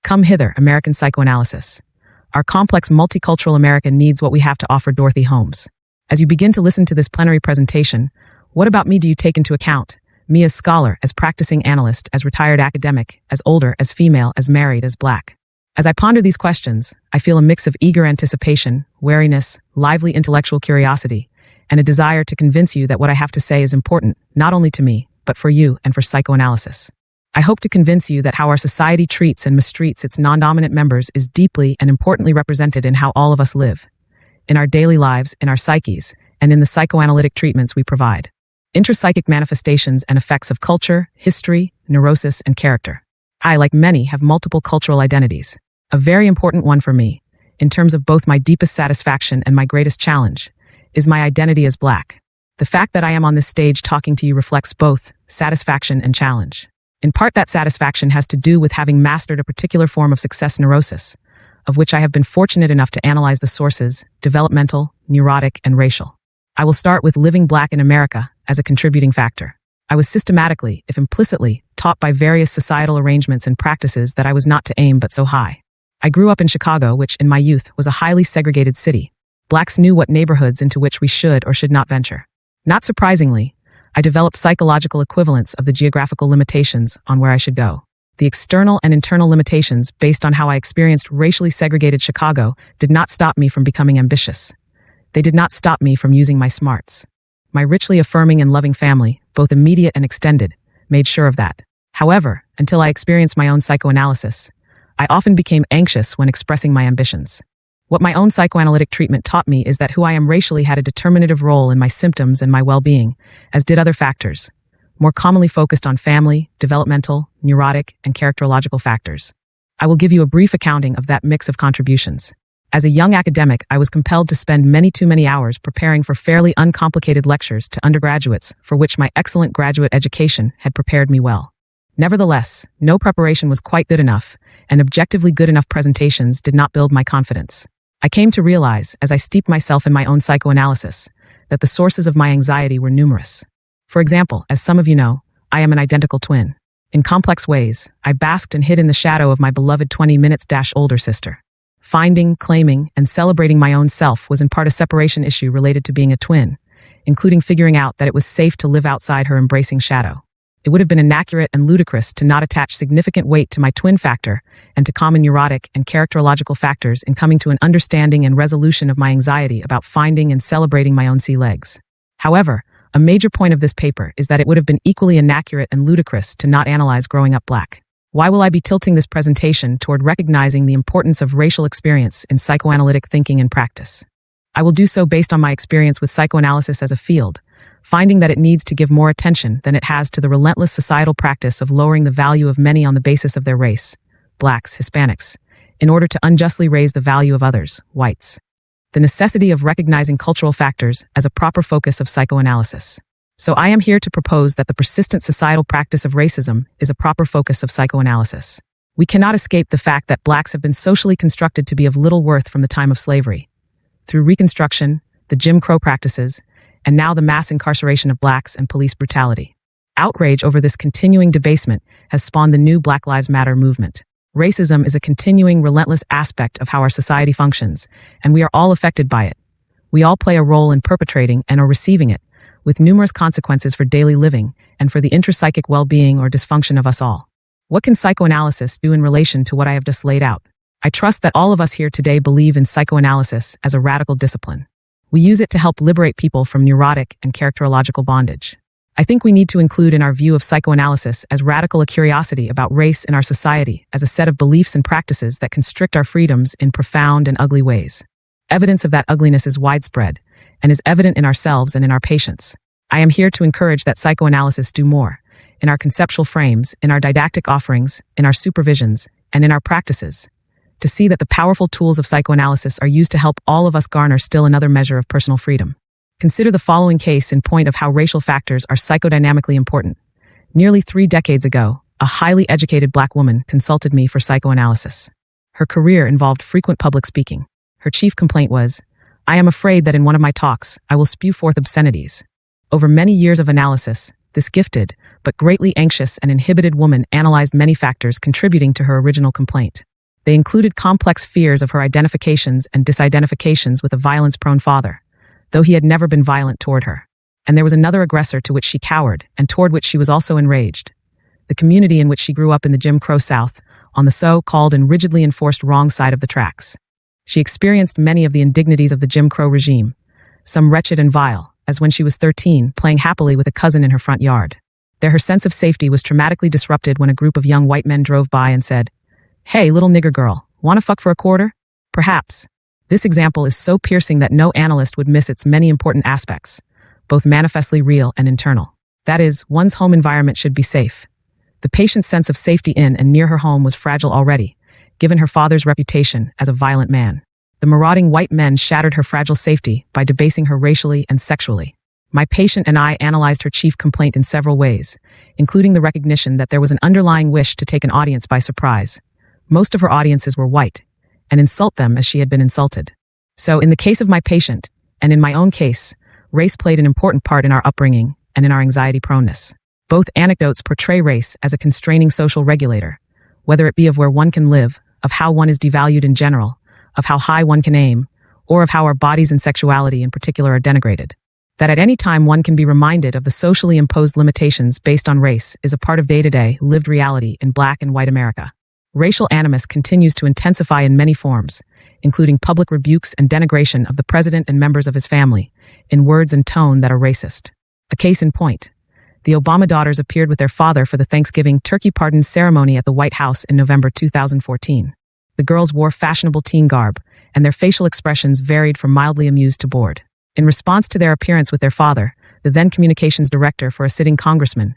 Come hither, American psychoanalysis. Our complex multicultural America needs what we have to offer, Dorothy Holmes. As you begin to listen to this plenary presentation, what about me do you take into account? Me as scholar, as practicing analyst, as retired academic, as older, as female, as married, as black. As I ponder these questions, I feel a mix of eager anticipation, wariness, lively intellectual curiosity, and a desire to convince you that what I have to say is important, not only to me, but for you and for psychoanalysis. I hope to convince you that how our society treats and mistreats its non-dominant members is deeply and importantly represented in how all of us live, in our daily lives, in our psyches, and in the psychoanalytic treatments we provide. Intrapsychic manifestations and effects of culture, history, neurosis, and character. I, like many, have multiple cultural identities. A very important one for me, in terms of both my deepest satisfaction and my greatest challenge, is my identity as black. The fact that I am on this stage talking to you reflects both satisfaction and challenge. In part, that satisfaction has to do with having mastered a particular form of success neurosis, of which I have been fortunate enough to analyze the sources, developmental, neurotic, and racial. I will start with living black in America as a contributing factor. I was systematically, if implicitly, taught by various societal arrangements and practices that I was not to aim but so high. I grew up in Chicago, which, in my youth, was a highly segregated city. Blacks knew what neighborhoods into which we should or should not venture. Not surprisingly, I developed psychological equivalents of the geographical limitations on where I should go. The external and internal limitations based on how I experienced racially segregated Chicago did not stop me from becoming ambitious. They did not stop me from using my smarts. My richly affirming and loving family, both immediate and extended, made sure of that. However, until I experienced my own psychoanalysis, I often became anxious when expressing my ambitions. What my own psychoanalytic treatment taught me is that who I am racially had a determinative role in my symptoms and my well-being, as did other factors, more commonly focused on family, developmental, neurotic, and characterological factors. I will give you a brief accounting of that mix of contributions. As a young academic, I was compelled to spend too many hours preparing for fairly uncomplicated lectures to undergraduates for which my excellent graduate education had prepared me well. Nevertheless, no preparation was quite good enough, and objectively good enough presentations did not build my confidence. I came to realize, as I steeped myself in my own psychoanalysis, that the sources of my anxiety were numerous. For example, as some of you know, I am an identical twin. In complex ways, I basked and hid in the shadow of my beloved 20 minutes-older sister. Finding, claiming, and celebrating my own self was in part a separation issue related to being a twin, including figuring out that it was safe to live outside her embracing shadow. It would have been inaccurate and ludicrous to not attach significant weight to my twin factor and to common neurotic and characterological factors in coming to an understanding and resolution of my anxiety about finding and celebrating my own sea legs. However, a major point of this paper is that it would have been equally inaccurate and ludicrous to not analyze growing up black. Why will I be tilting this presentation toward recognizing the importance of racial experience in psychoanalytic thinking and practice? I will do so based on my experience with psychoanalysis as a field, finding that it needs to give more attention than it has to the relentless societal practice of lowering the value of many on the basis of their race, blacks, Hispanics, in order to unjustly raise the value of others, whites. The necessity of recognizing cultural factors as a proper focus of psychoanalysis. So I am here to propose that the persistent societal practice of racism is a proper focus of psychoanalysis. We cannot escape the fact that blacks have been socially constructed to be of little worth from the time of slavery. Through Reconstruction, the Jim Crow practices, and now the mass incarceration of blacks and police brutality. Outrage over this continuing debasement has spawned the new Black Lives Matter movement. Racism is a continuing, relentless aspect of how our society functions, and we are all affected by it. We all play a role in perpetrating and/or receiving it, with numerous consequences for daily living and for the intrapsychic well-being or dysfunction of us all. What can psychoanalysis do in relation to what I have just laid out? I trust that all of us here today believe in psychoanalysis as a radical discipline. We use it to help liberate people from neurotic and characterological bondage. I think we need to include in our view of psychoanalysis as radical a curiosity about race in our society as a set of beliefs and practices that constrict our freedoms in profound and ugly ways. Evidence of that ugliness is widespread and is evident in ourselves and in our patients. I am here to encourage that psychoanalysis do more, in our conceptual frames, in our didactic offerings, in our supervisions, and in our practices, to see that the powerful tools of psychoanalysis are used to help all of us garner still another measure of personal freedom. Consider the following case in point of how racial factors are psychodynamically important. Nearly 3 decades ago, a highly educated black woman consulted me for psychoanalysis. Her career involved frequent public speaking. Her chief complaint was, "I am afraid that in one of my talks, I will spew forth obscenities." Over many years of analysis, this gifted, but greatly anxious and inhibited woman analyzed many factors contributing to her original complaint. They included complex fears of her identifications and disidentifications with a violence-prone father, though he had never been violent toward her. And there was another aggressor to which she cowered and toward which she was also enraged. The community in which she grew up in the Jim Crow South, on the so-called and rigidly enforced wrong side of the tracks. She experienced many of the indignities of the Jim Crow regime, some wretched and vile, as when she was 13, playing happily with a cousin in her front yard. There her sense of safety was traumatically disrupted when a group of young white men drove by and said, "Hey, little nigger girl, wanna fuck for a quarter?" Perhaps. This example is so piercing that no analyst would miss its many important aspects, both manifestly real and internal. That is, one's home environment should be safe. The patient's sense of safety in and near her home was fragile already, given her father's reputation as a violent man. The marauding white men shattered her fragile safety by debasing her racially and sexually. My patient and I analyzed her chief complaint in several ways, including the recognition that there was an underlying wish to take an audience by surprise. Most of her audiences were white, and insult them as she had been insulted. So in the case of my patient, and in my own case, race played an important part in our upbringing and in our anxiety proneness. Both anecdotes portray race as a constraining social regulator, whether it be of where one can live, of how one is devalued in general, of how high one can aim, or of how our bodies and sexuality in particular are denigrated. That at any time one can be reminded of the socially imposed limitations based on race is a part of day-to-day, lived reality in Black and white America. Racial animus continues to intensify in many forms, including public rebukes and denigration of the president and members of his family, in words and tone that are racist. A case in point. The Obama daughters appeared with their father for the Thanksgiving turkey pardon ceremony at the White House in November 2014. The girls wore fashionable teen garb, and their facial expressions varied from mildly amused to bored. In response to their appearance with their father, the then communications director for a sitting congressman,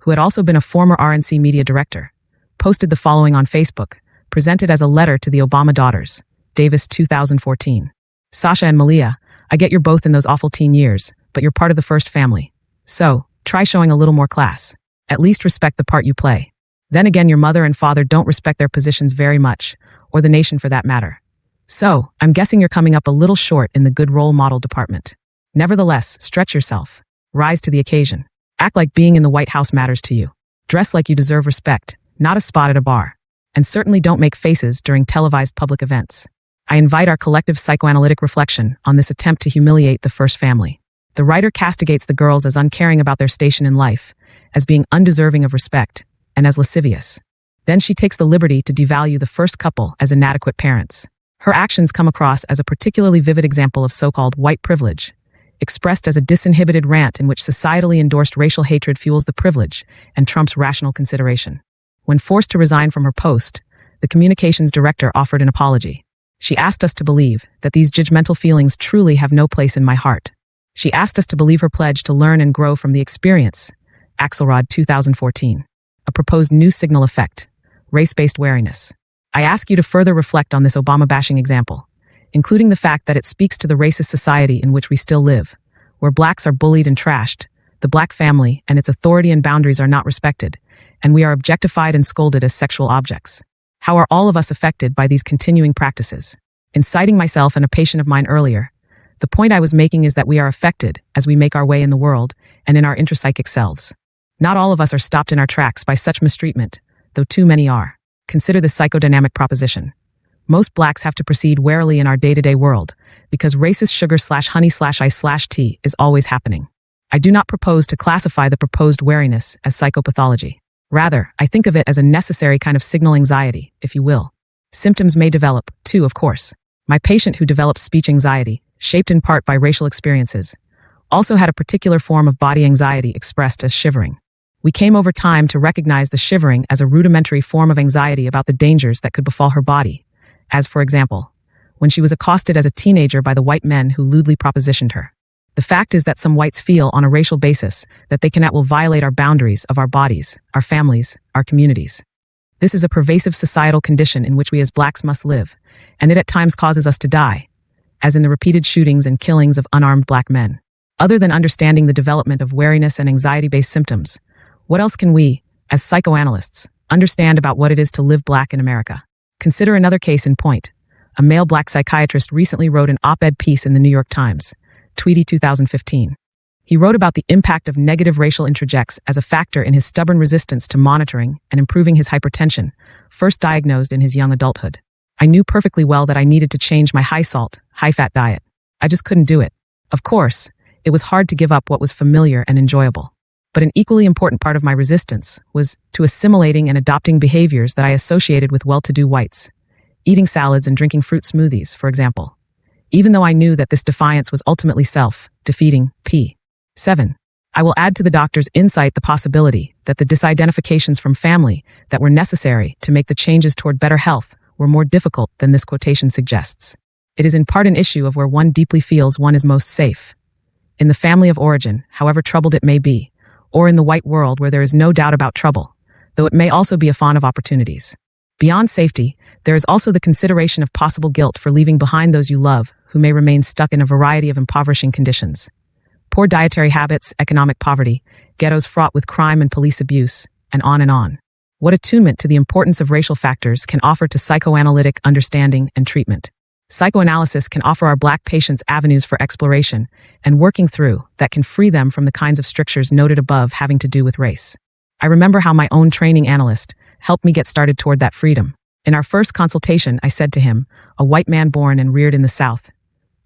who had also been a former RNC media director, posted the following on Facebook, presented as a letter to the Obama daughters, Davis 2014. Sasha and Malia, I get you're both in those awful teen years, but you're part of the first family. So, try showing a little more class. At least respect the part you play. Then again, your mother and father don't respect their positions very much, or the nation for that matter. So, I'm guessing you're coming up a little short in the good role model department. Nevertheless, stretch yourself. Rise to the occasion. Act like being in the White House matters to you. Dress like you deserve respect, not a spot at a bar. And certainly don't make faces during televised public events. I invite our collective psychoanalytic reflection on this attempt to humiliate the first family. The writer castigates the girls as uncaring about their station in life, as being undeserving of respect, and as lascivious. Then she takes the liberty to devalue the first couple as inadequate parents. Her actions come across as a particularly vivid example of so-called white privilege, expressed as a disinhibited rant in which societally endorsed racial hatred fuels the privilege and trumps rational consideration. When forced to resign from her post, the communications director offered an apology. She asked us to believe that these judgmental feelings truly have no place in my heart. She asked us to believe her pledge to learn and grow from the experience. Axelrod 2014. A proposed new signal effect. Race-based wariness. I ask you to further reflect on this Obama-bashing example, including the fact that it speaks to the racist society in which we still live, where blacks are bullied and trashed, the black family and its authority and boundaries are not respected, and we are objectified and scolded as sexual objects. How are all of us affected by these continuing practices? In citing myself and a patient of mine earlier, the point I was making is that we are affected as we make our way in the world and in our intrapsychic selves. Not all of us are stopped in our tracks by such mistreatment, though too many are. Consider this psychodynamic proposition. Most blacks have to proceed warily in our day-to-day world because racist sugar/honey/ice/tea is always happening. I do not propose to classify the proposed wariness as psychopathology. Rather, I think of it as a necessary kind of signal anxiety, if you will. Symptoms may develop, too, of course. My patient who developed speech anxiety, shaped in part by racial experiences, also had a particular form of body anxiety expressed as shivering. We came over time to recognize the shivering as a rudimentary form of anxiety about the dangers that could befall her body, as, for example, when she was accosted as a teenager by the white men who lewdly propositioned her. The fact is that some whites feel on a racial basis that they can at will violate our boundaries of our bodies, our families, our communities. This is a pervasive societal condition in which we as blacks must live, and it at times causes us to die, as in the repeated shootings and killings of unarmed black men. Other than understanding the development of wariness and anxiety-based symptoms, what else can we, as psychoanalysts, understand about what it is to live black in America? Consider another case in point. A male black psychiatrist recently wrote an op-ed piece in the New York Times, Tweety 2015. He wrote about the impact of negative racial introjects as a factor in his stubborn resistance to monitoring and improving his hypertension, first diagnosed in his young adulthood. I knew perfectly well that I needed to change my high-salt, high-fat diet. I just couldn't do it. Of course, it was hard to give up what was familiar and enjoyable. But an equally important part of my resistance was to assimilating and adopting behaviors that I associated with well-to-do whites. Eating salads and drinking fruit smoothies, for example. Even though I knew that this defiance was ultimately self-defeating. P. 7. I will add to the doctor's insight the possibility that the disidentifications from family that were necessary to make the changes toward better health were more difficult than this quotation suggests. It is in part an issue of where one deeply feels one is most safe. In the family of origin, however troubled it may be, or in the white world where there is no doubt about trouble, though it may also be a fawn of opportunities. Beyond safety, there is also the consideration of possible guilt for leaving behind those you love who may remain stuck in a variety of impoverishing conditions. Poor dietary habits, economic poverty, ghettos fraught with crime and police abuse, and on and on. What attunement to the importance of racial factors can offer to psychoanalytic understanding and treatment. Psychoanalysis can offer our Black patients avenues for exploration and working through that can free them from the kinds of strictures noted above having to do with race. I remember how my own training analyst helped me get started toward that freedom. In our first consultation, I said to him, a white man born and reared in the South,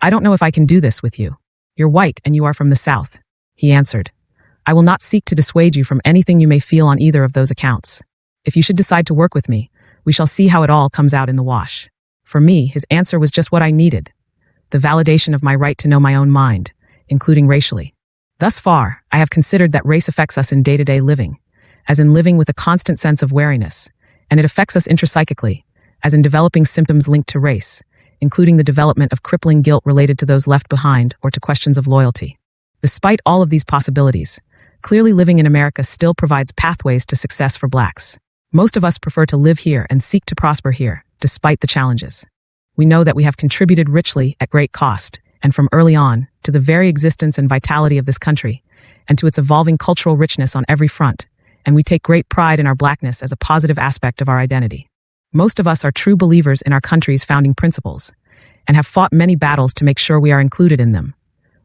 "I don't know if I can do this with you. You're white and you are from the South." He answered, "I will not seek to dissuade you from anything you may feel on either of those accounts. If you should decide to work with me, we shall see how it all comes out in the wash." For me, his answer was just what I needed. The validation of my right to know my own mind, including racially. Thus far, I have considered that race affects us in day-to-day living, as in living with a constant sense of wariness, and it affects us intrapsychically, as in developing symptoms linked to race, including the development of crippling guilt related to those left behind or to questions of loyalty. Despite all of these possibilities, clearly living in America still provides pathways to success for Blacks. Most of us prefer to live here and seek to prosper here, despite the challenges. We know that we have contributed richly at great cost, and from early on, to the very existence and vitality of this country, and to its evolving cultural richness on every front, and we take great pride in our Blackness as a positive aspect of our identity. Most of us are true believers in our country's founding principles, and have fought many battles to make sure we are included in them.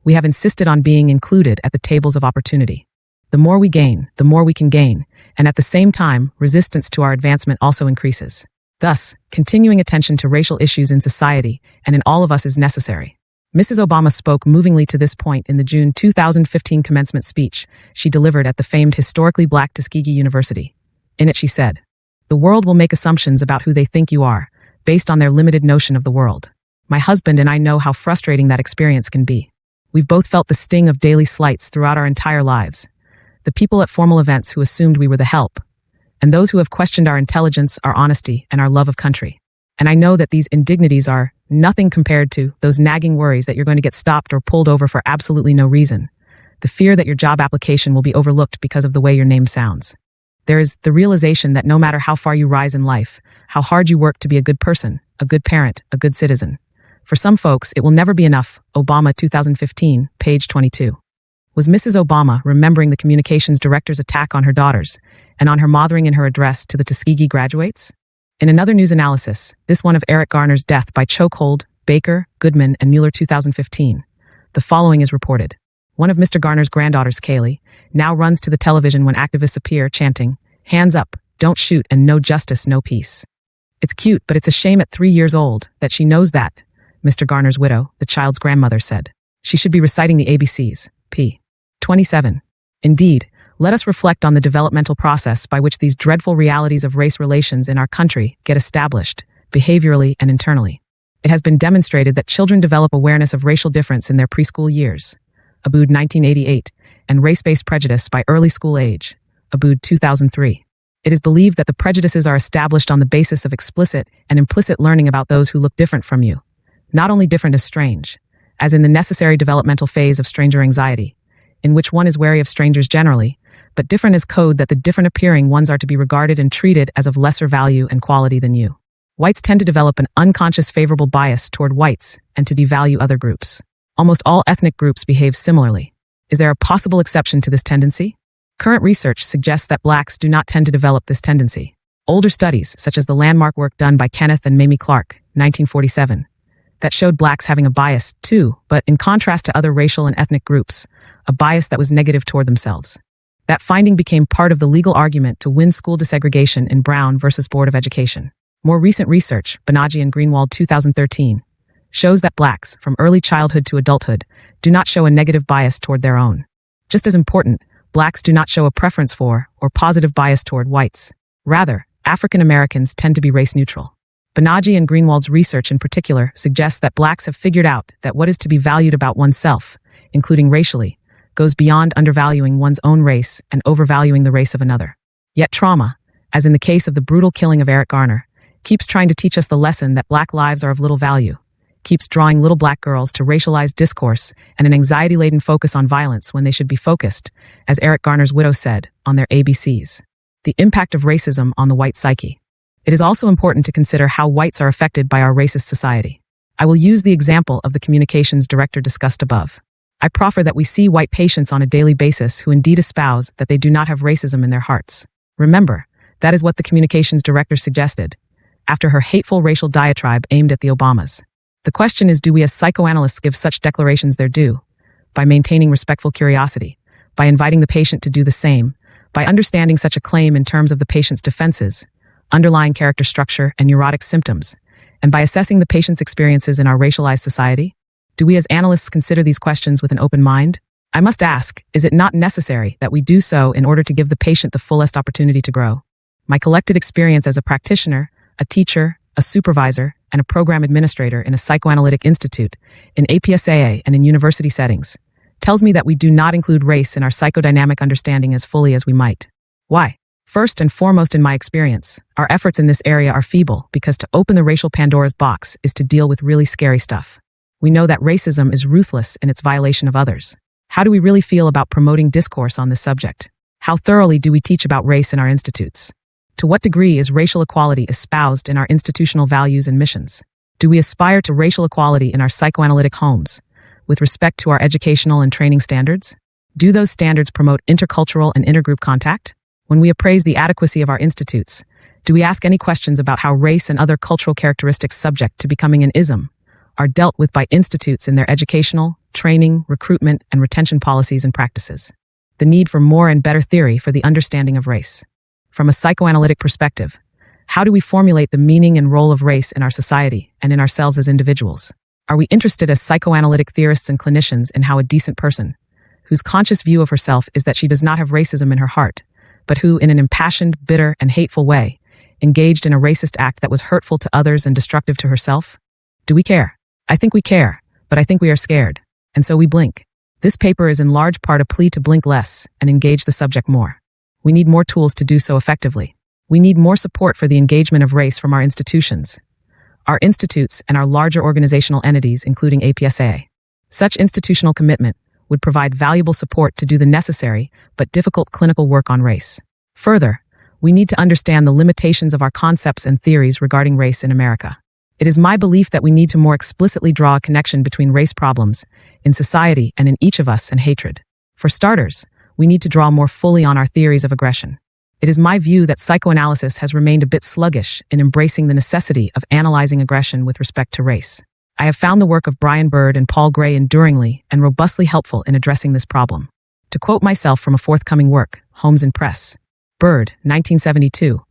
We have insisted on being included at the tables of opportunity. The more we gain, the more we can gain, and at the same time, resistance to our advancement also increases. Thus, continuing attention to racial issues in society and in all of us is necessary. Mrs. Obama spoke movingly to this point in the June 2015 commencement speech she delivered at the famed historically Black Tuskegee University. In it she said, "The world will make assumptions about who they think you are, based on their limited notion of the world. My husband and I know how frustrating that experience can be. We've both felt the sting of daily slights throughout our entire lives. The people at formal events who assumed we were the help, and those who have questioned our intelligence, our honesty, and our love of country. And I know that these indignities are nothing compared to those nagging worries that you're going to get stopped or pulled over for absolutely no reason. The fear that your job application will be overlooked because of the way your name sounds. There is the realization that no matter how far you rise in life, how hard you work to be a good person, a good parent, a good citizen, for some folks, it will never be enough." Obama 2015, page 22. Was Mrs. Obama remembering the communications director's attack on her daughters and on her mothering in her address to the Tuskegee graduates? In another news analysis, this one of Eric Garner's death by chokehold, Baker, Goodman, and Mueller 2015, the following is reported. One of Mr. Garner's granddaughters, Kaylee, now runs to the television when activists appear chanting, "Hands up, don't shoot, and no justice, no peace." It's cute, but it's a shame at 3 years old that she knows that, Mr. Garner's widow, the child's grandmother, said. She should be reciting the ABCs. P. 27. Indeed, let us reflect on the developmental process by which these dreadful realities of race relations in our country get established, behaviorally and internally. It has been demonstrated that children develop awareness of racial difference in their preschool years, Abood 1988, and race-based prejudice by early school age, Abood 2003. It is believed that the prejudices are established on the basis of explicit and implicit learning about those who look different from you, not only different as strange, as in the necessary developmental phase of stranger anxiety, in which one is wary of strangers generally, but different as code that the different appearing ones are to be regarded and treated as of lesser value and quality than you. Whites tend to develop an unconscious favorable bias toward whites and to devalue other groups. Almost all ethnic groups behave similarly. Is there a possible exception to this tendency? Current research suggests that Blacks do not tend to develop this tendency. Older studies, such as the landmark work done by Kenneth and Mamie Clark, 1947, that showed Blacks having a bias, too, but in contrast to other racial and ethnic groups, a bias that was negative toward themselves. That finding became part of the legal argument to win school desegregation in Brown versus Board of Education. More recent research, Banerjee and Greenwald 2013, shows that blacks, from early childhood to adulthood, do not show a negative bias toward their own. Just as important, blacks do not show a preference for or positive bias toward whites. Rather, African Americans tend to be race neutral. Banerjee and Greenwald's research in particular suggests that blacks have figured out that what is to be valued about oneself, including racially, goes beyond undervaluing one's own race and overvaluing the race of another. Yet trauma, as in the case of the brutal killing of Eric Garner, keeps trying to teach us the lesson that black lives are of little value, keeps drawing little black girls to racialized discourse and an anxiety-laden focus on violence when they should be focused, as Eric Garner's widow said, on their ABCs. The impact of racism on the white psyche. It is also important to consider how whites are affected by our racist society. I will use the example of the communications director discussed above. I proffer that we see white patients on a daily basis who indeed espouse that they do not have racism in their hearts. Remember, that is what the communications director suggested, after her hateful racial diatribe aimed at the Obamas. The question is, do we as psychoanalysts give such declarations their due? By maintaining respectful curiosity, by inviting the patient to do the same, by understanding such a claim in terms of the patient's defenses, underlying character structure and neurotic symptoms, and by assessing the patient's experiences in our racialized society? Do we as analysts consider these questions with an open mind? I must ask, is it not necessary that we do so in order to give the patient the fullest opportunity to grow? My collected experience as a practitioner, a teacher, a supervisor, and a program administrator in a psychoanalytic institute, in APSAA and in university settings, tells me that we do not include race in our psychodynamic understanding as fully as we might. Why? First and foremost, in my experience, our efforts in this area are feeble because to open the racial Pandora's box is to deal with really scary stuff. We know that racism is ruthless in its violation of others. How do we really feel about promoting discourse on this subject? How thoroughly do we teach about race in our institutes? To what degree is racial equality espoused in our institutional values and missions? Do we aspire to racial equality in our psychoanalytic homes, with respect to our educational and training standards? Do those standards promote intercultural and intergroup contact? When we appraise the adequacy of our institutes, do we ask any questions about how race and other cultural characteristics subject to becoming an ism are dealt with by institutes in their educational, training, recruitment, and retention policies and practices? The need for more and better theory for the understanding of race. From a psychoanalytic perspective, how do we formulate the meaning and role of race in our society and in ourselves as individuals? Are we interested as psychoanalytic theorists and clinicians in how a decent person, whose conscious view of herself is that she does not have racism in her heart, but who, in an impassioned, bitter, and hateful way, engaged in a racist act that was hurtful to others and destructive to herself? Do we care? I think we care, but I think we are scared, and so we blink. This paper is in large part a plea to blink less and engage the subject more. We need more tools to do so effectively. We need more support for the engagement of race from our institutions, our institutes, and our larger organizational entities, including APSAA. Such institutional commitment would provide valuable support to do the necessary but difficult clinical work on race. Further, we need to understand the limitations of our concepts and theories regarding race in America. It is my belief that we need to more explicitly draw a connection between race problems in society and in each of us and hatred. For starters, we need to draw more fully on our theories of aggression. It is my view that psychoanalysis has remained a bit sluggish in embracing the necessity of analyzing aggression with respect to race. I have found the work of Brian Bird and Paul Gray enduringly and robustly helpful in addressing this problem. To quote myself from a forthcoming work, Holmes and Press, Bird, 1972,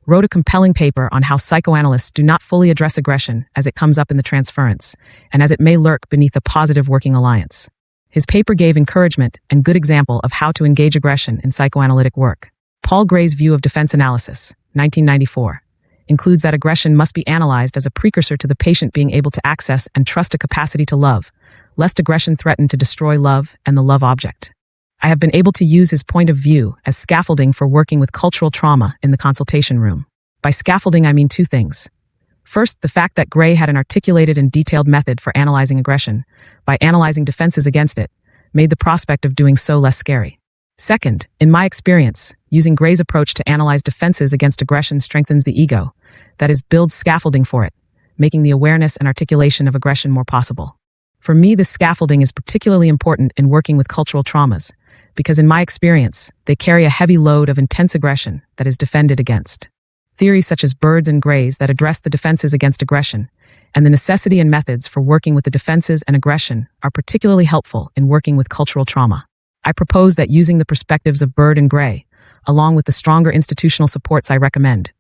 wrote a compelling paper on how psychoanalysts do not fully address aggression as it comes up in the transference, and as it may lurk beneath a positive working alliance. His paper gave encouragement and good example of how to engage aggression in psychoanalytic work. Paul Gray's view of defense analysis, 1994, includes that aggression must be analyzed as a precursor to the patient being able to access and trust a capacity to love, lest aggression threaten to destroy love and the love object. I have been able to use his point of view as scaffolding for working with cultural trauma in the consultation room. By scaffolding, I mean two things. First, the fact that Gray had an articulated and detailed method for analyzing aggression, by analyzing defenses against it, made the prospect of doing so less scary. Second, in my experience, using Gray's approach to analyze defenses against aggression strengthens the ego, that is, builds scaffolding for it, making the awareness and articulation of aggression more possible. For me, this scaffolding is particularly important in working with cultural traumas, because in my experience, they carry a heavy load of intense aggression that is defended against. Theories such as Bird's and Gray's that address the defenses against aggression and the necessity and methods for working with the defenses and aggression are particularly helpful in working with cultural trauma. I propose that using the perspectives of Bird and Gray, along with the stronger institutional supports I recommend,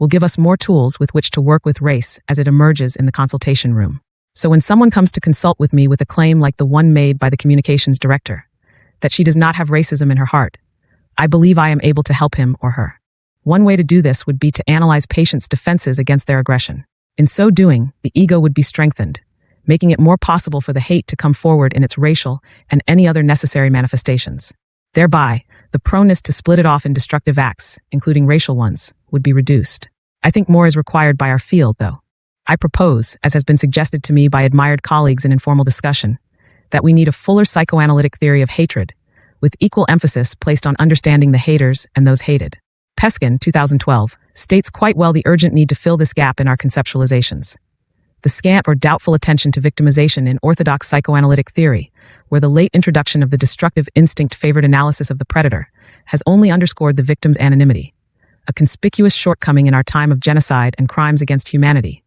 will will give us more tools with which to work with race as it emerges in the consultation room. So when someone comes to consult with me with a claim like the one made by the communications director, that she does not have racism in her heart, I believe I am able to help him or her. One way to do this would be to analyze patients' defenses against their aggression. In so doing, the ego would be strengthened, making it more possible for the hate to come forward in its racial and any other necessary manifestations. Thereby, the proneness to split it off in destructive acts, including racial ones, would be reduced. I think more is required by our field, though. I propose, as has been suggested to me by admired colleagues in informal discussion, that we need a fuller psychoanalytic theory of hatred, with equal emphasis placed on understanding the haters and those hated. Peskin, 2012, states quite well the urgent need to fill this gap in our conceptualizations. The scant or doubtful attention to victimization in orthodox psychoanalytic theory, where the late introduction of the destructive instinct-favored analysis of the predator has only underscored the victim's anonymity, a conspicuous shortcoming in our time of genocide and crimes against humanity.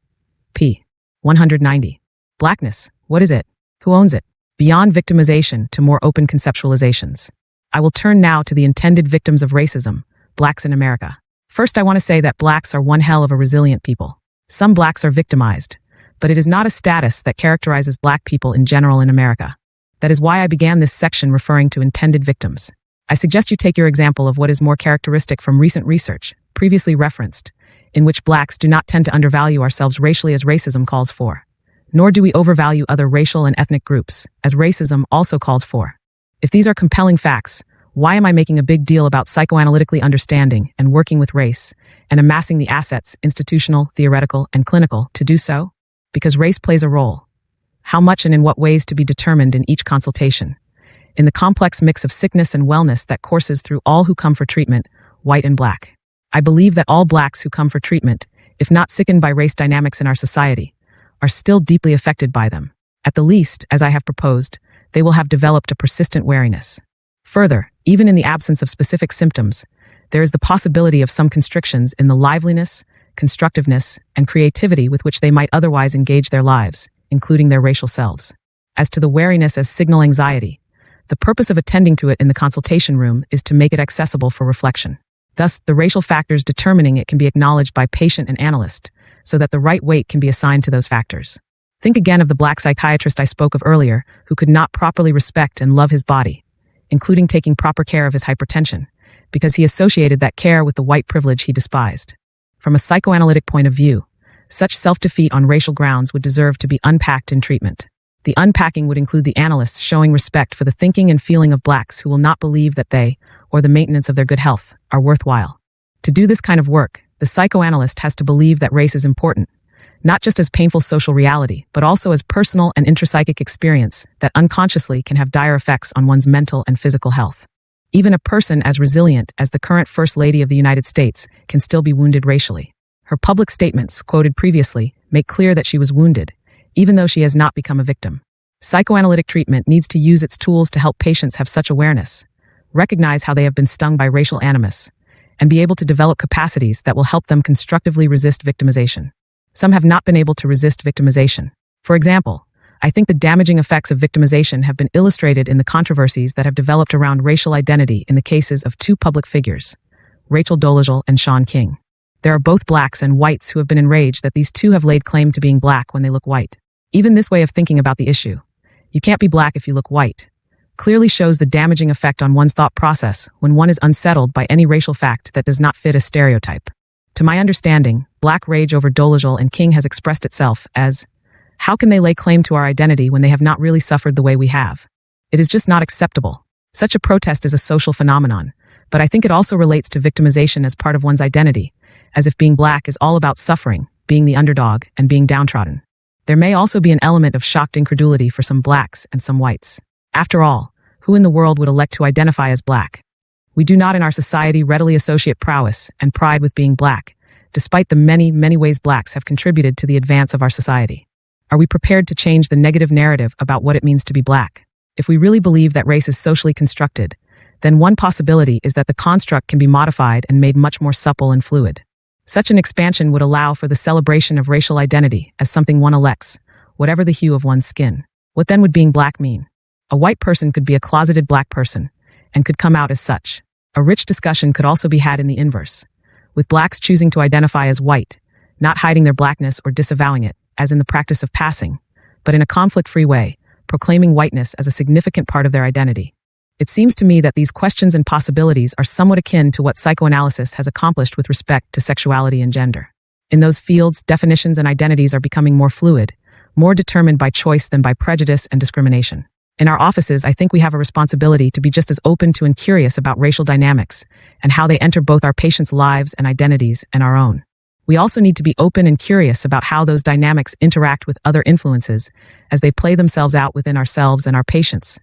p. 190. Blackness, what is it? Who owns it? Beyond victimization to more open conceptualizations. I will turn now to the intended victims of racism, blacks in America. First, I want to say that blacks are one hell of a resilient people. Some blacks are victimized, but it is not a status that characterizes black people in general in America. That is why I began this section referring to intended victims. I suggest you take your example of what is more characteristic from recent research, previously referenced, in which blacks do not tend to undervalue ourselves racially as racism calls for. Nor do we overvalue other racial and ethnic groups, as racism also calls for. If these are compelling facts, why am I making a big deal about psychoanalytically understanding and working with race, and amassing the assets, institutional, theoretical, and clinical, to do so? Because race plays a role. How much and in what ways to be determined in each consultation. In the complex mix of sickness and wellness that courses through all who come for treatment, white and black. I believe that all blacks who come for treatment, if not sickened by race dynamics in our society, are still deeply affected by them. At the least, as I have proposed, they will have developed a persistent wariness. Further, even in the absence of specific symptoms, there is the possibility of some constrictions in the liveliness, constructiveness, and creativity with which they might otherwise engage their lives, including their racial selves. As to the wariness as signal anxiety, the purpose of attending to it in the consultation room is to make it accessible for reflection. Thus, the racial factors determining it can be acknowledged by patient and analyst, so that the right weight can be assigned to those factors. Think again of the black psychiatrist I spoke of earlier, who could not properly respect and love his body, including taking proper care of his hypertension, because he associated that care with the white privilege he despised. From a psychoanalytic point of view, such self-defeat on racial grounds would deserve to be unpacked in treatment. The unpacking would include the analysts showing respect for the thinking and feeling of blacks who will not believe that they, or the maintenance of their good health, are worthwhile. To do this kind of work, the psychoanalyst has to believe that race is important, not just as painful social reality, but also as personal and intrapsychic experience that unconsciously can have dire effects on one's mental and physical health. Even a person as resilient as the current First Lady of the United States can still be wounded racially. Her public statements, quoted previously, make clear that she was wounded, even though she has not become a victim. Psychoanalytic treatment needs to use its tools to help patients have such awareness, recognize how they have been stung by racial animus, and be able to develop capacities that will help them constructively resist victimization. Some have not been able to resist victimization. For example, I think the damaging effects of victimization have been illustrated in the controversies that have developed around racial identity in the cases of two public figures, Rachel Dolezal and Shaun King. There are both blacks and whites who have been enraged that these two have laid claim to being black when they look white. Even this way of thinking about the issue, you can't be black if you look white, clearly shows the damaging effect on one's thought process when one is unsettled by any racial fact that does not fit a stereotype. To my understanding, black rage over Dolezal and King has expressed itself as, how can they lay claim to our identity when they have not really suffered the way we have? It is just not acceptable. Such a protest is a social phenomenon, but I think it also relates to victimization as part of one's identity, as if being black is all about suffering, being the underdog, and being downtrodden. There may also be an element of shocked incredulity for some blacks and some whites. After all, who in the world would elect to identify as black? We do not in our society readily associate prowess and pride with being black, despite the many, many ways blacks have contributed to the advance of our society. Are we prepared to change the negative narrative about what it means to be black? If we really believe that race is socially constructed, then one possibility is that the construct can be modified and made much more supple and fluid. Such an expansion would allow for the celebration of racial identity as something one elects, whatever the hue of one's skin. What then would being black mean? A white person could be a closeted black person, and could come out as such. A rich discussion could also be had in the inverse, with blacks choosing to identify as white, not hiding their blackness or disavowing it, as in the practice of passing, but in a conflict-free way, proclaiming whiteness as a significant part of their identity. It seems to me that these questions and possibilities are somewhat akin to what psychoanalysis has accomplished with respect to sexuality and gender. In those fields, definitions and identities are becoming more fluid, more determined by choice than by prejudice and discrimination. In our offices, I think we have a responsibility to be just as open to and curious about racial dynamics and how they enter both our patients' lives and identities and our own. We also need to be open and curious about how those dynamics interact with other influences as they play themselves out within ourselves and our patients,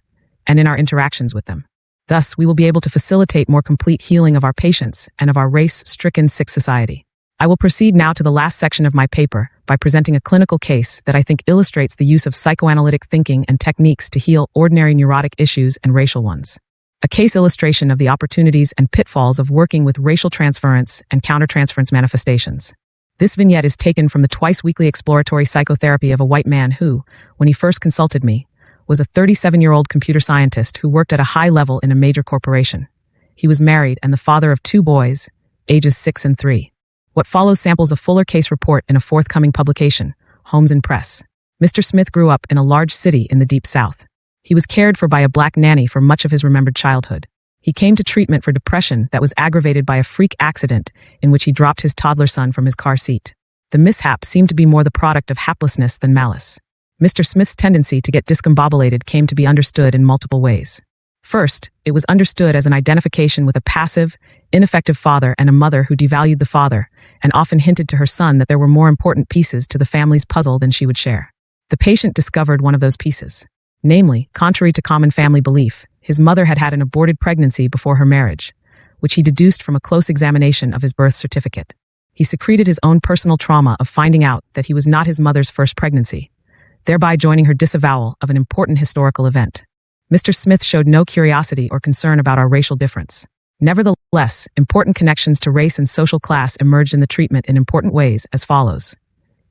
and in our interactions with them. Thus, we will be able to facilitate more complete healing of our patients and of our race-stricken sick society. I will proceed now to the last section of my paper by presenting a clinical case that I think illustrates the use of psychoanalytic thinking and techniques to heal ordinary neurotic issues and racial ones. A case illustration of the opportunities and pitfalls of working with racial transference and countertransference manifestations. This vignette is taken from the twice-weekly exploratory psychotherapy of a white man who, when he first consulted me, was a 37-year-old computer scientist who worked at a high level in a major corporation. He was married and the father of 2 boys, ages 6 and 3. What follows samples a fuller case report in a forthcoming publication, Holmes and Press. Mr. Smith grew up in a large city in the Deep South. He was cared for by a black nanny for much of his remembered childhood. He came to treatment for depression that was aggravated by a freak accident in which he dropped his toddler son from his car seat. The mishap seemed to be more the product of haplessness than malice. Mr. Smith's tendency to get discombobulated came to be understood in multiple ways. First, it was understood as an identification with a passive, ineffective father and a mother who devalued the father and often hinted to her son that there were more important pieces to the family's puzzle than she would share. The patient discovered one of those pieces. Namely, contrary to common family belief, his mother had had an aborted pregnancy before her marriage, which he deduced from a close examination of his birth certificate. He secreted his own personal trauma of finding out that he was not his mother's first pregnancy, thereby joining her disavowal of an important historical event. Mr. Smith showed no curiosity or concern about our racial difference. Nevertheless, important connections to race and social class emerged in the treatment in important ways as follows.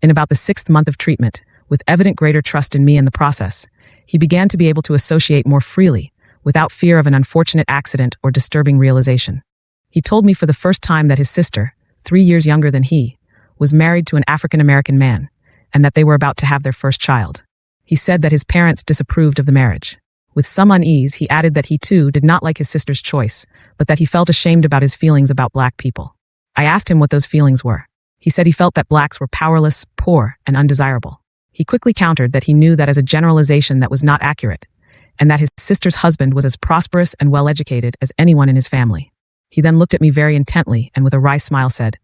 In about the 6th month of treatment, with evident greater trust in me and the process, he began to be able to associate more freely, without fear of an unfortunate accident or disturbing realization. He told me for the first time that his sister, 3 years younger than he, was married to an African-American man, and that they were about to have their first child. He said that his parents disapproved of the marriage. With some unease, he added that he too did not like his sister's choice, but that he felt ashamed about his feelings about black people. I asked him what those feelings were. He said he felt that blacks were powerless, poor, and undesirable. He quickly countered that he knew that as a generalization that was not accurate, and that his sister's husband was as prosperous and well-educated as anyone in his family. He then looked at me very intently and with a wry smile said,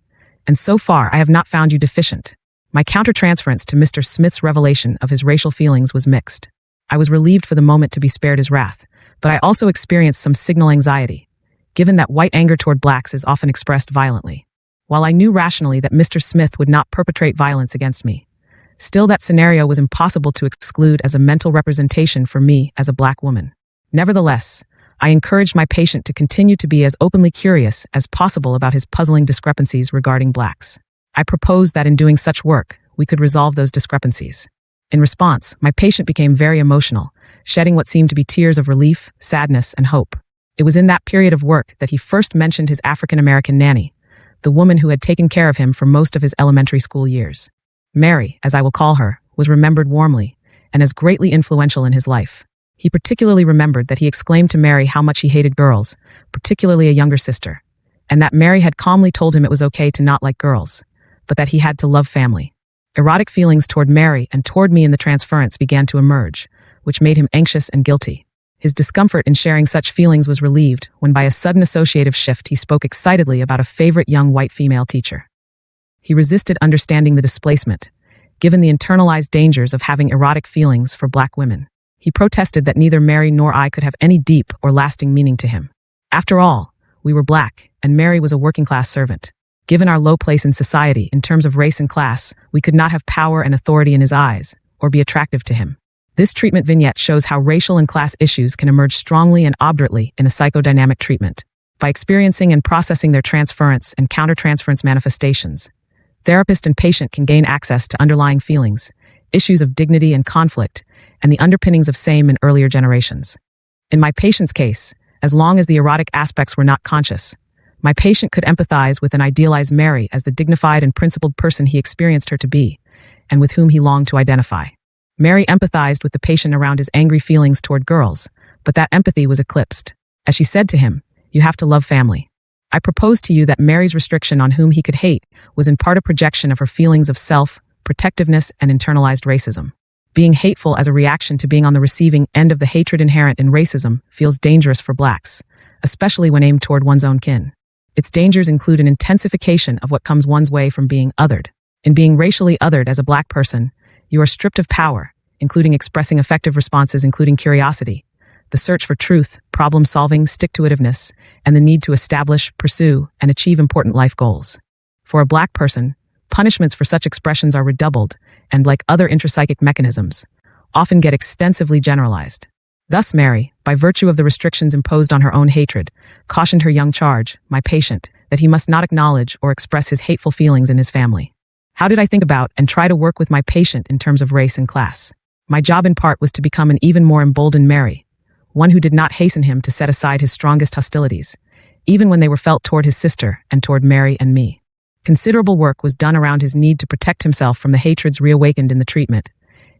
"And so far I have not found you deficient." My countertransference to Mr. Smith's revelation of his racial feelings was mixed. I was relieved for the moment to be spared his wrath, but I also experienced some signal anxiety, given that white anger toward blacks is often expressed violently. While I knew rationally that Mr. Smith would not perpetrate violence against me, still that scenario was impossible to exclude as a mental representation for me as a black woman. Nevertheless, I encouraged my patient to continue to be as openly curious as possible about his puzzling discrepancies regarding blacks. I proposed that in doing such work, we could resolve those discrepancies. In response, my patient became very emotional, shedding what seemed to be tears of relief, sadness, and hope. It was in that period of work that he first mentioned his African-American nanny, the woman who had taken care of him for most of his elementary school years. Mary, as I will call her, was remembered warmly, and as greatly influential in his life. He particularly remembered that he exclaimed to Mary how much he hated girls, particularly a younger sister, and that Mary had calmly told him it was okay to not like girls, but that he had to love family. Erotic feelings toward Mary and toward me in the transference began to emerge, which made him anxious and guilty. His discomfort in sharing such feelings was relieved when by a sudden associative shift he spoke excitedly about a favorite young white female teacher. He resisted understanding the displacement, given the internalized dangers of having erotic feelings for black women. He protested that neither Mary nor I could have any deep or lasting meaning to him. After all, we were black, and Mary was a working-class servant. Given our low place in society in terms of race and class, we could not have power and authority in his eyes, or be attractive to him. This treatment vignette shows how racial and class issues can emerge strongly and obdurately in a psychodynamic treatment. By experiencing and processing their transference and countertransference manifestations, therapist and patient can gain access to underlying feelings, issues of dignity and conflict, and the underpinnings of same in earlier generations. In my patient's case, as long as the erotic aspects were not conscious, My patient could empathize with and idealize Mary as the dignified and principled person he experienced her to be, and with whom he longed to identify. Mary empathized with the patient around his angry feelings toward girls, but that empathy was eclipsed. As she said to him, "You have to love family." I propose to you that Mary's restriction on whom he could hate was in part a projection of her feelings of self, protectiveness, and internalized racism. Being hateful as a reaction to being on the receiving end of the hatred inherent in racism feels dangerous for blacks, especially when aimed toward one's own kin. Its dangers include an intensification of what comes one's way from being othered. In being racially othered as a black person, you are stripped of power, including expressing effective responses including curiosity, the search for truth, problem-solving, stick-to-itiveness, and the need to establish, pursue, and achieve important life goals. For a black person, punishments for such expressions are redoubled and, like other intrapsychic mechanisms, often get extensively generalized. Thus Mary, by virtue of the restrictions imposed on her own hatred, cautioned her young charge, my patient, that he must not acknowledge or express his hateful feelings in his family. How did I think about and try to work with my patient in terms of race and class? My job in part was to become an even more emboldened Mary, one who did not hasten him to set aside his strongest hostilities, even when they were felt toward his sister and toward Mary and me. Considerable work was done around his need to protect himself from the hatreds reawakened in the treatment,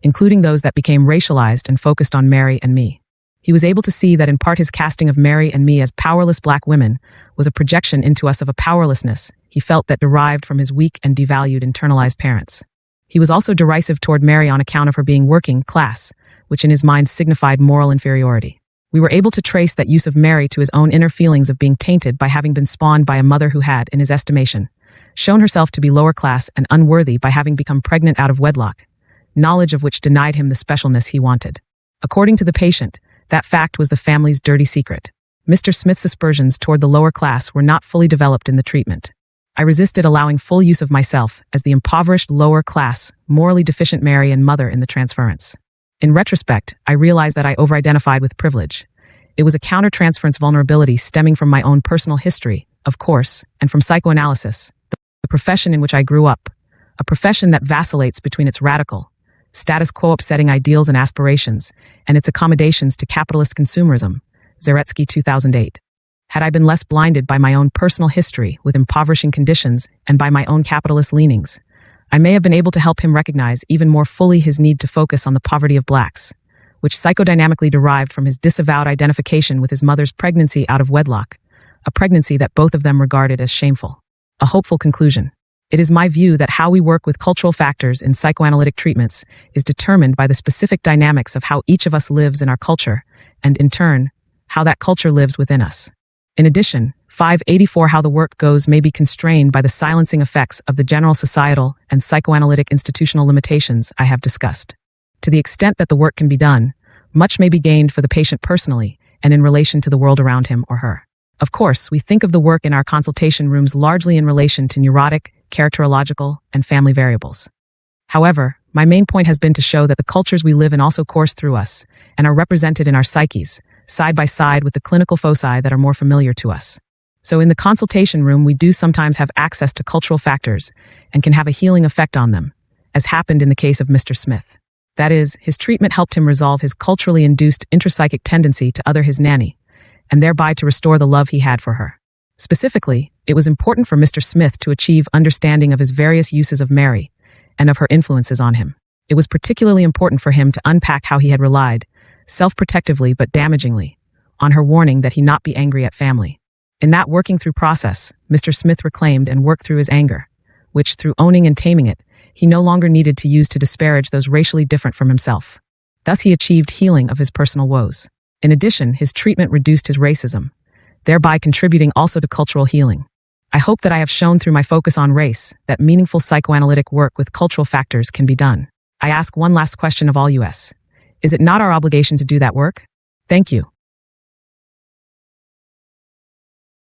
including those that became racialized and focused on Mary and me. He was able to see that in part his casting of Mary and me as powerless black women was a projection into us of a powerlessness he felt that derived from his weak and devalued internalized parents. He was also derisive toward Mary on account of her being working class, which in his mind signified moral inferiority. We were able to trace that use of Mary to his own inner feelings of being tainted by having been spawned by a mother who had, in his estimation, shown herself to be lower class and unworthy by having become pregnant out of wedlock, knowledge of which denied him the specialness he wanted. According to the patient, that fact was the family's dirty secret. Mr. Smith's aspersions toward the lower class were not fully developed in the treatment. I resisted allowing full use of myself as the impoverished lower class, morally deficient Mary and mother in the transference. In retrospect, I realized that I over-identified with privilege. It was a counter-transference vulnerability stemming from my own personal history, of course, and from psychoanalysis, the profession in which I grew up, a profession that vacillates between its radical, status quo upsetting ideals and aspirations, and its accommodations to capitalist consumerism, Zaretsky 2008. Had I been less blinded by my own personal history with impoverishing conditions and by my own capitalist leanings, I may have been able to help him recognize even more fully his need to focus on the poverty of blacks, which psychodynamically derived from his disavowed identification with his mother's pregnancy out of wedlock, a pregnancy that both of them regarded as shameful. A hopeful conclusion. It is my view that how we work with cultural factors in psychoanalytic treatments is determined by the specific dynamics of how each of us lives in our culture, and in turn, how that culture lives within us. In addition, 584 How the work goes may be constrained by the silencing effects of the general societal and psychoanalytic institutional limitations I have discussed. To the extent that the work can be done, much may be gained for the patient personally and in relation to the world around him or her. Of course, we think of the work in our consultation rooms largely in relation to neurotic, characterological, and family variables. However, my main point has been to show that the cultures we live in also course through us and are represented in our psyches, side by side with the clinical foci that are more familiar to us. So in the consultation room, we do sometimes have access to cultural factors and can have a healing effect on them, as happened in the case of Mr. Smith. That is, his treatment helped him resolve his culturally induced intrapsychic tendency to other his nanny, and thereby to restore the love he had for her. Specifically, it was important for Mr. Smith to achieve understanding of his various uses of Mary and of her influences on him. It was particularly important for him to unpack how he had relied, self-protectively but damagingly, on her warning that he not be angry at family. In that working through process, Mr. Smith reclaimed and worked through his anger, which, through owning and taming it, he no longer needed to use to disparage those racially different from himself. Thus he achieved healing of his personal woes. In addition, his treatment reduced his racism, thereby contributing also to cultural healing. I hope that I have shown through my focus on race that meaningful psychoanalytic work with cultural factors can be done. I ask one last question of all US. Is it not our obligation to do that work? Thank you.